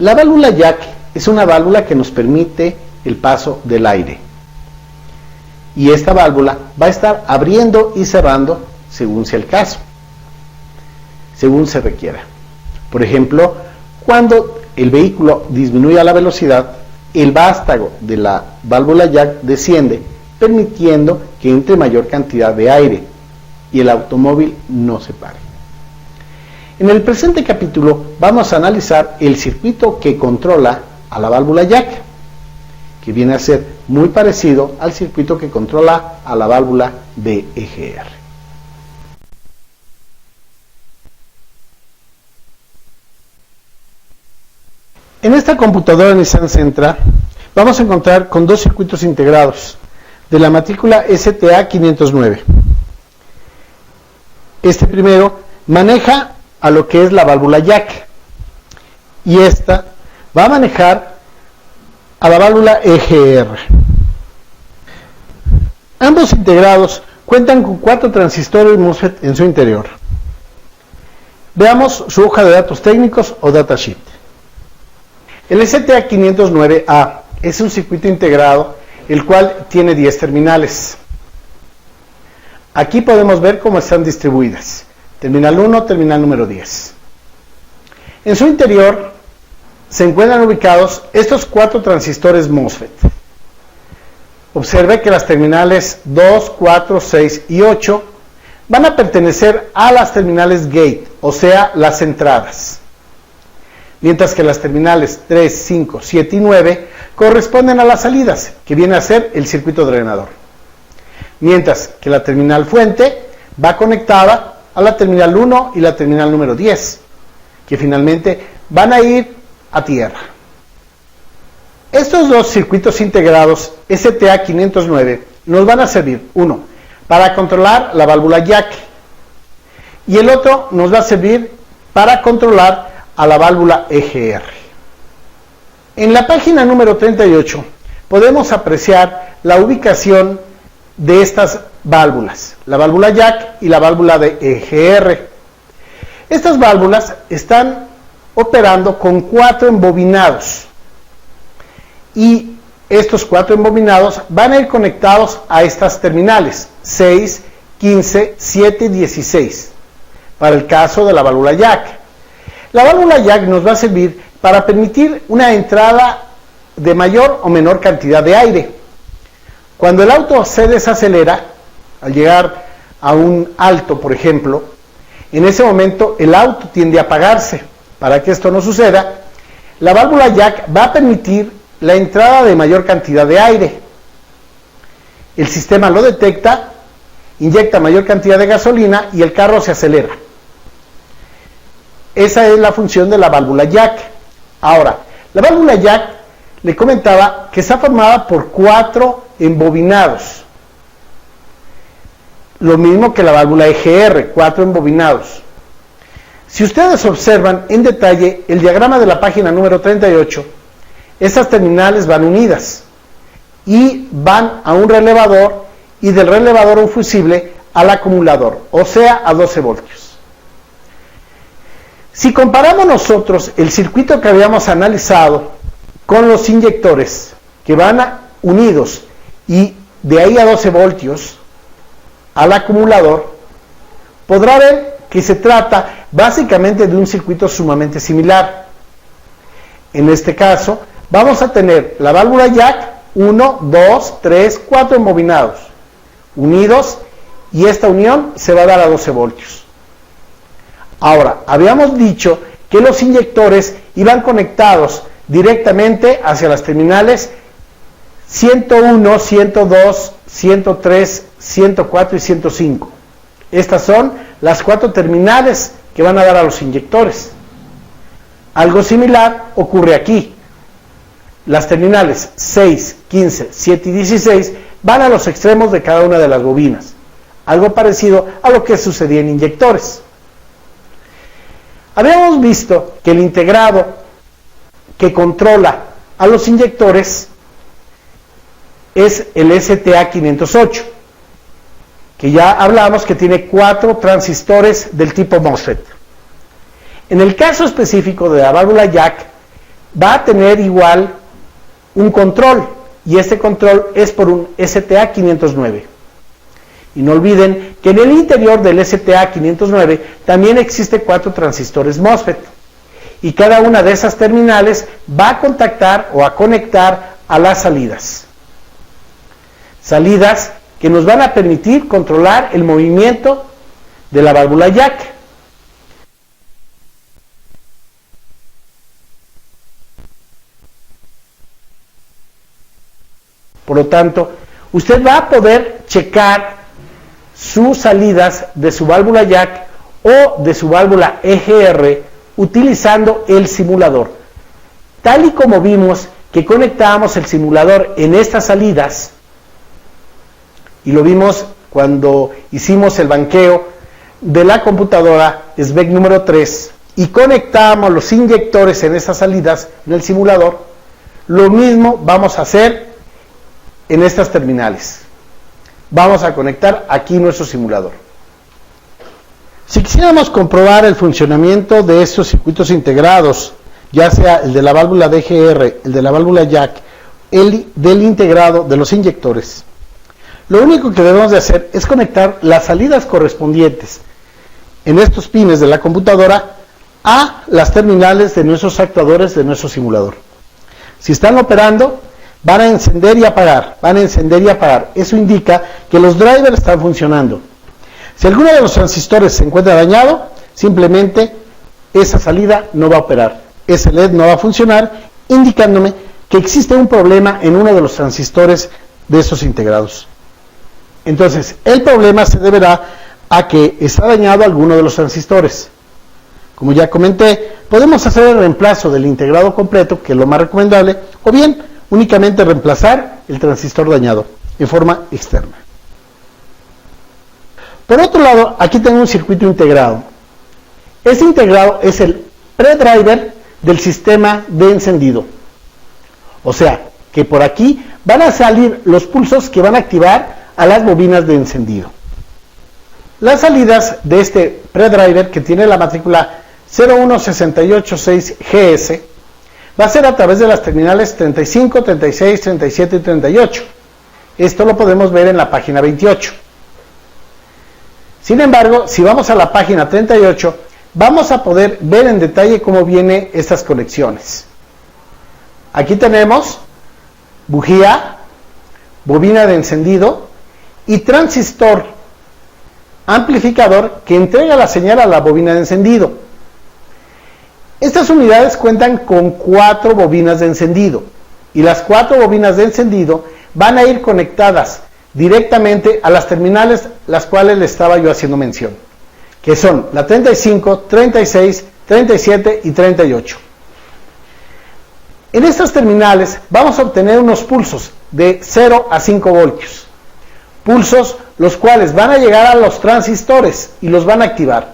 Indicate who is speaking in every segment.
Speaker 1: La válvula jack es una válvula que nos permite el paso del aire. Y esta válvula va a estar abriendo y cerrando según sea el caso, según se requiera. Por ejemplo, cuando el vehículo disminuye la velocidad, el vástago de la válvula jack desciende, permitiendo que entre mayor cantidad de aire y el automóvil no se pare. En el presente capítulo vamos a analizar el circuito que controla a la válvula jack, que viene a ser muy parecido al circuito que controla a la válvula BEGR. En esta computadora Nissan Sentra vamos a encontrar con dos circuitos integrados de la matrícula STA509. Este primero maneja a lo que es la válvula jack y esta va a manejar a la válvula EGR. Ambos integrados cuentan con 4 transistores MOSFET en su interior. Veamos su hoja de datos técnicos o datasheet. El STA509A es un circuito integrado, el cual tiene 10 terminales. Aquí podemos ver cómo están distribuidas. Terminal 1, terminal número 10. En su interior se encuentran ubicados estos 4 transistores MOSFET. Observe que las terminales 2, 4, 6 y 8 van a pertenecer a las terminales gate, o sea, las entradas. Mientras que las terminales 3, 5, 7 y 9 corresponden a las salidas, que viene a ser el circuito drenador. Mientras que la terminal fuente va conectada a la terminal 1 y la terminal número 10, que finalmente van a ir a tierra. Estos dos circuitos integrados STA509 nos van a servir, uno, para controlar la válvula jack, y el otro nos va a servir para controlar a la válvula EGR. En la página número 38 podemos apreciar la ubicación de estas válvulas, la válvula jack y la válvula de EGR. Estas válvulas están operando con 4 embobinados y estos 4 embobinados van a ir conectados a estas terminales 6, 15, 7 y 16 para el caso de la válvula jack. La válvula jack nos va a servir para permitir una entrada de mayor o menor cantidad de aire. Cuando el auto se desacelera, al llegar a un alto, por ejemplo, en ese momento el auto tiende a apagarse. Para que esto no suceda, la válvula jack va a permitir la entrada de mayor cantidad de aire. El sistema lo detecta, inyecta mayor cantidad de gasolina y el carro se acelera. Esa es la función de la válvula jack. Ahora, la válvula jack, le comentaba que está formada por 4 embobinados. Lo mismo que la válvula EGR, 4 embobinados. Si ustedes observan en detalle el diagrama de la página número 38, estas terminales van unidas y van a un relevador y del relevador a un fusible al acumulador, o sea, a 12 voltios. Si comparamos nosotros el circuito que habíamos analizado con los inyectores que van unidos y de ahí a 12 voltios al acumulador, podrá ver que se trata básicamente de un circuito sumamente similar. En este caso, vamos a tener la válvula jack 1, 2, 3, 4 embobinados, unidos, y esta unión se va a dar a 12 voltios. Ahora, habíamos dicho que los inyectores iban conectados directamente hacia las terminales 101, 102, 103, 104 y 105. Estas son las 4 terminales que van a dar a los inyectores. Algo similar ocurre aquí. Las terminales 6, 15, 7 y 16 van a los extremos de cada una de las bobinas. Algo parecido a lo que sucedía en inyectores. Habíamos visto que el integrado que controla a los inyectores es el STA508, que ya hablamos que tiene 4 transistores del tipo MOSFET. En el caso específico de la válvula jack, va a tener igual un control, y este control es por un STA509. Y no olviden que en el interior del STA509 también existe 4 transistores MOSFET, y cada una de esas terminales va a contactar o a conectar a las salidas. Salidas que nos van a permitir controlar el movimiento de la válvula jack. Por lo tanto, usted va a poder checar sus salidas de su válvula jack o de su válvula EGR utilizando el simulador. Tal y como vimos que conectábamos el simulador en estas salidas, y lo vimos cuando hicimos el banqueo de la computadora SBEC número 3 y conectábamos los inyectores en esas salidas en el simulador, lo mismo vamos a hacer en estas terminales. Vamos a conectar aquí nuestro simulador. Si quisiéramos comprobar el funcionamiento de estos circuitos integrados, ya sea el de la válvula DGR, el de la válvula jack, el del integrado de los inyectores, lo único que debemos de hacer es conectar las salidas correspondientes en estos pines de la computadora a las terminales de nuestros actuadores de nuestro simulador. Si están operando, van a encender y apagar, van a encender y apagar. Eso indica que los drivers están funcionando. Si alguno de los transistores se encuentra dañado, simplemente esa salida no va a operar. Ese LED no va a funcionar, indicándome que existe un problema en uno de los transistores de estos integrados. Entonces, el problema se deberá a que está dañado alguno de los transistores. Como ya comenté, podemos hacer el reemplazo del integrado completo, que es lo más recomendable, o bien únicamente reemplazar el transistor dañado en forma externa. Por otro lado, aquí tengo un circuito integrado. Este integrado es el predriver del sistema de encendido. O sea, que por aquí van a salir los pulsos que van a activar a las bobinas de encendido. Las salidas de este predriver, que tiene la matrícula 01686GS, va a ser a través de las terminales 35, 36, 37 y 38. Esto lo podemos ver en la página 28. Sin embargo, si vamos a la página 38, vamos a poder ver en detalle cómo vienen estas conexiones. Aquí tenemos bujía, bobina de encendido y transistor amplificador que entrega la señal a la bobina de encendido. Estas unidades cuentan con 4 bobinas de encendido, y las 4 bobinas de encendido van a ir conectadas directamente a las terminales las cuales le estaba yo haciendo mención, que son la 35, 36, 37 y 38. En estas terminales vamos a obtener unos pulsos de 0 a 5 voltios. Pulsos los cuales van a llegar a los transistores y los van a activar.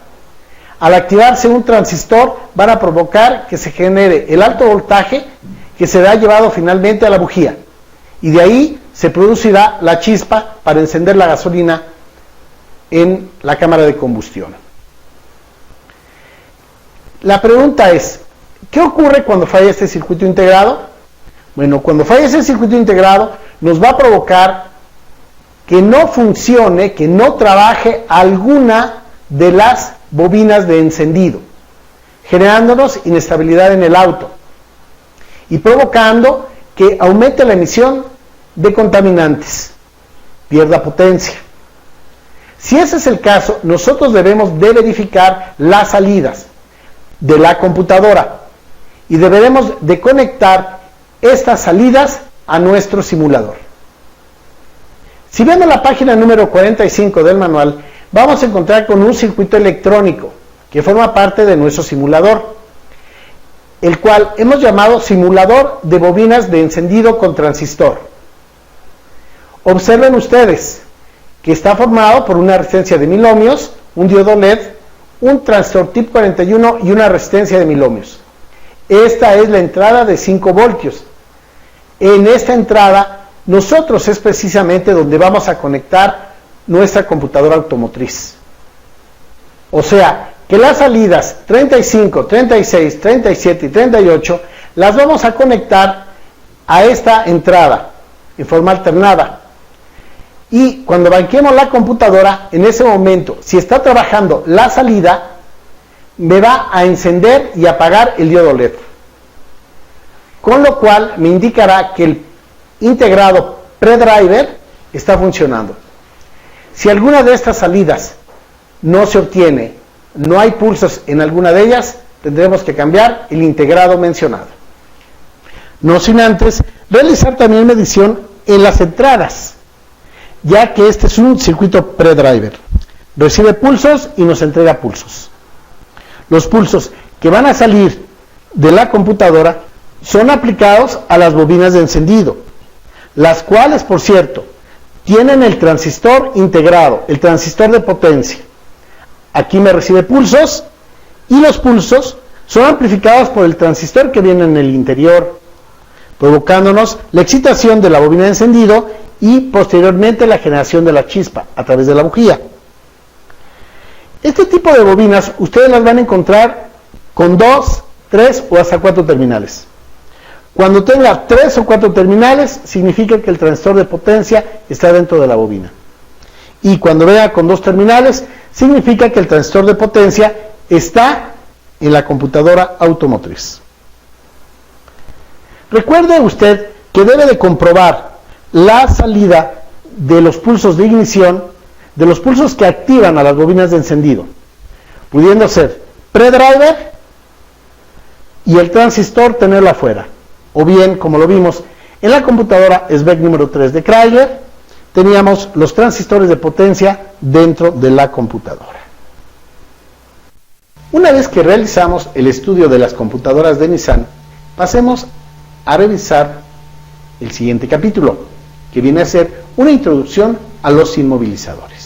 Speaker 1: Al activarse un transistor, van a provocar que se genere el alto voltaje que será llevado finalmente a la bujía. Y de ahí se producirá la chispa para encender la gasolina en la cámara de combustión. La pregunta es, ¿qué ocurre cuando falla este circuito integrado? Bueno, cuando falla ese circuito integrado, nos va a provocar que no funcione, que no trabaje alguna de las bobinas de encendido, generándonos inestabilidad en el auto y provocando que aumente la emisión de contaminantes, pierda potencia. Si ese es el caso, nosotros debemos de verificar las salidas de la computadora y deberemos de conectar estas salidas a nuestro simulador. Si vemos la página número 45 del manual, vamos a encontrar con un circuito electrónico que forma parte de nuestro simulador, el cual hemos llamado simulador de bobinas de encendido con transistor. Observen ustedes que está formado por una resistencia de 1000 ohmios, un diodo LED, un transistor tip 41 y una resistencia de 1000 ohmios. Esta es la entrada de 5 voltios. En esta entrada nosotros es precisamente donde vamos a conectar nuestra computadora automotriz. O sea, que las salidas 35, 36, 37 y 38 las vamos a conectar a esta entrada en forma alternada. Y cuando banquemos la computadora, en ese momento, si está trabajando la salida, me va a encender y apagar el diodo LED. Con lo cual me indicará que el integrado predriver está funcionando. Si alguna de estas salidas no se obtiene, no hay pulsos en alguna de ellas, tendremos que cambiar el integrado mencionado. No sin antes realizar también medición en las entradas, ya que este es un circuito predriver. Recibe pulsos y nos entrega pulsos. Los pulsos que van a salir de la computadora son aplicados a las bobinas de encendido, las cuales, por cierto, tienen el transistor integrado, el transistor de potencia. Aquí me recibe pulsos y los pulsos son amplificados por el transistor que viene en el interior, provocándonos la excitación de la bobina de encendido y posteriormente la generación de la chispa a través de la bujía. Este tipo de bobinas ustedes las van a encontrar con 2, 3 o hasta 4 terminales. Cuando tenga 3 o 4 terminales, significa que el transistor de potencia está dentro de la bobina. Y cuando vea con 2 terminales, significa que el transistor de potencia está en la computadora automotriz. Recuerde usted que debe de comprobar la salida de los pulsos de ignición, de los pulsos que activan a las bobinas de encendido, pudiendo ser predriver y el transistor tenerlo afuera. O bien, como lo vimos en la computadora SBEC número 3 de Chrysler, teníamos los transistores de potencia dentro de la computadora. Una vez que realizamos el estudio de las computadoras de Nissan, pasemos a revisar el siguiente capítulo, que viene a ser una introducción a los inmovilizadores.